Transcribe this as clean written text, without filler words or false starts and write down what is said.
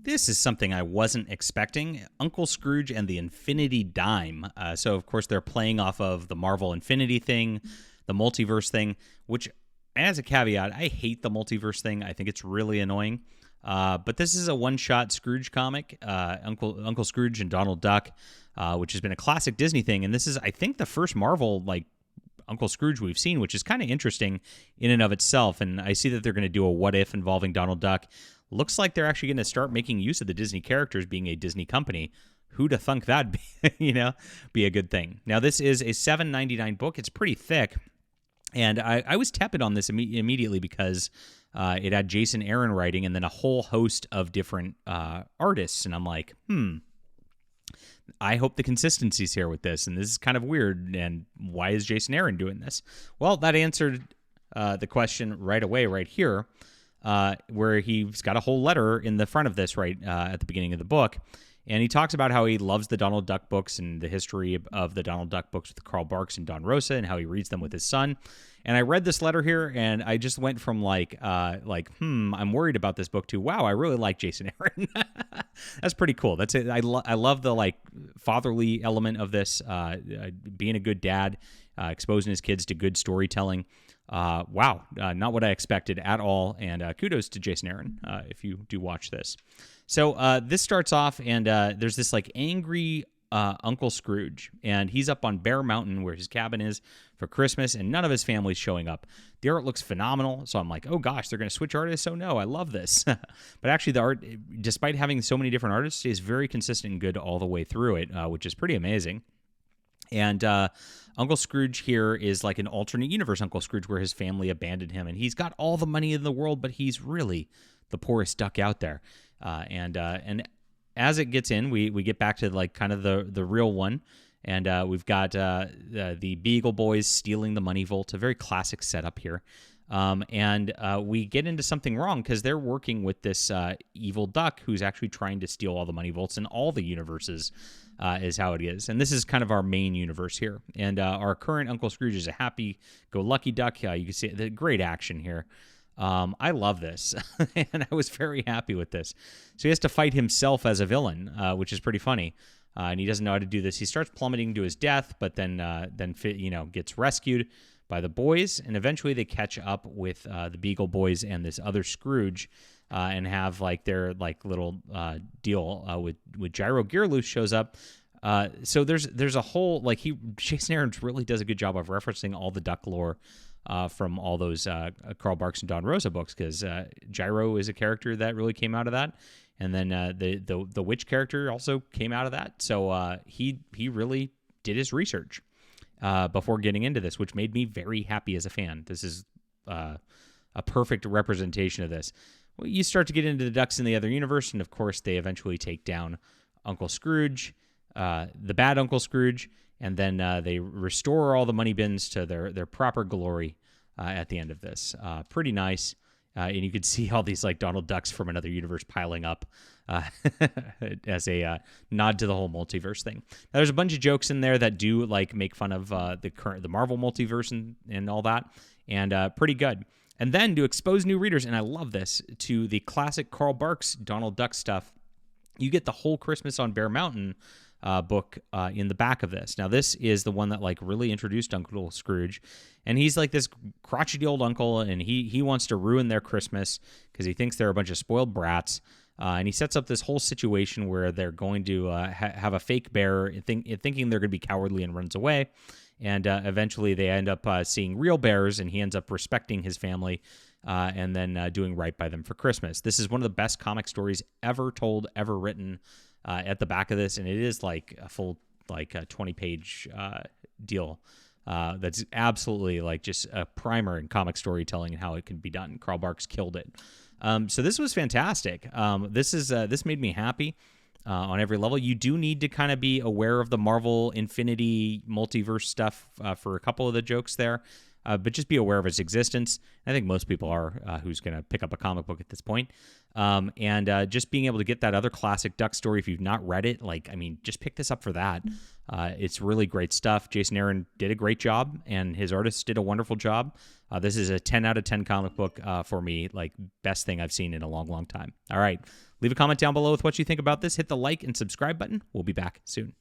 This is something I wasn't expecting. Uncle Scrooge and the Infinity Dime. So, of course, they're playing off of the Marvel Infinity thing, the multiverse thing, which, as a caveat, I hate the multiverse thing. I think it's really annoying. But this is a one-shot Scrooge comic, Uncle Scrooge and Donald Duck, which has been a classic Disney thing. And this is, I think, the first Marvel, Uncle Scrooge we've seen, which is kind of interesting in and of itself. And I see that they're going to do a what if involving Donald Duck. Looks like they're actually going to start making use of the Disney characters being a Disney company. Who'da thunk that'd be, be a good thing. Now, this is a $7.99 book. It's pretty thick. And I was tepid on this immediately because it had Jason Aaron writing and then a whole host of different artists. And I'm like, I hope the consistency's here with this. And this is kind of weird. And why is Jason Aaron doing this? Well, that answered the question right away right here. Where he's got a whole letter in the front of this right at the beginning of the book. And he talks about how he loves the Donald Duck books and the history of the Donald Duck books with Carl Barks and Don Rosa and how he reads them with his son. And I read this letter here and I just went from I'm worried about this book to, wow, I really like Jason Aaron. That's pretty cool. That's it. I love the fatherly element of this, being a good dad, exposing his kids to good storytelling. Wow, not what I expected at all, and kudos to Jason Aaron if you do watch this. So this starts off, and there's this angry Uncle Scrooge, and he's up on Bear Mountain where his cabin is for Christmas, and none of his family's showing up. The art looks phenomenal, so I'm like, oh gosh, they're going to switch artists? Oh no, I love this. But actually the art, despite having so many different artists, is very consistent and good all the way through it, which is pretty amazing. And Uncle Scrooge here is like an alternate universe Uncle Scrooge where his family abandoned him, and he's got all the money in the world, but he's really the poorest duck out there. And as it gets in, we get back to kind of the real one, and we've got the Beagle Boys stealing the money vault, a very classic setup here. And we get into something wrong because they're working with this evil duck who's actually trying to steal all the money vaults in all the universes. Is how it is. And this is kind of our main universe here. And our current Uncle Scrooge is a happy-go-lucky duck. You can see the great action here. I love this, and I was very happy with this. So he has to fight himself as a villain, which is pretty funny. And he doesn't know how to do this. He starts plummeting to his death, but then gets rescued by the boys, and eventually they catch up with the Beagle Boys and this other Scrooge. And have their little deal with Gyro. Gearloose shows up. So there's a whole Jason Aaron's really does a good job of referencing all the duck lore from all those Carl Barks and Don Rosa books, because Gyro is a character that really came out of that, and then the witch character also came out of that. So he really did his research before getting into this, which made me very happy as a fan. This is a perfect representation of this. Well, you start to get into the ducks in the other universe, and of course, they eventually take down Uncle Scrooge, the bad Uncle Scrooge, and then they restore all the money bins to their proper glory at the end of this. Pretty nice, and you can see all these Donald Ducks from another universe piling up as a nod to the whole multiverse thing. Now, there's a bunch of jokes in there that do make fun of the Marvel multiverse and all that, and pretty good. And then to expose new readers, and I love this, to the classic Carl Barks Donald Duck stuff, you get the whole Christmas on Bear Mountain book in the back of this. Now, this is the one that really introduced Uncle Scrooge, and he's this crotchety old uncle, and he wants to ruin their Christmas because he thinks they're a bunch of spoiled brats. And he sets up this whole situation where they're going to have a fake bear, thinking they're going to be cowardly, and runs away. And eventually they end up seeing real bears, and he ends up respecting his family and then doing right by them for Christmas. This is one of the best comic stories ever told, ever written at the back of this, and it is a full 20-page deal. That's absolutely just a primer in comic storytelling and how it can be done. Carl Barks killed it. So this was fantastic. This made me happy. On every level. You do need to kind of be aware of the Marvel Infinity multiverse stuff for a couple of the jokes there, but just be aware of its existence. I think most people are who's going to pick up a comic book at this point. And just being able to get that other classic Duck story, if you've not read it, like, I mean, just pick this up for that. It's really great stuff. Jason Aaron did a great job, and his artists did a wonderful job. This is a 10 out of 10 comic book for me, like best thing I've seen in a long, long time. All right. Leave a comment down below with what you think about this. Hit the like and subscribe button. We'll be back soon.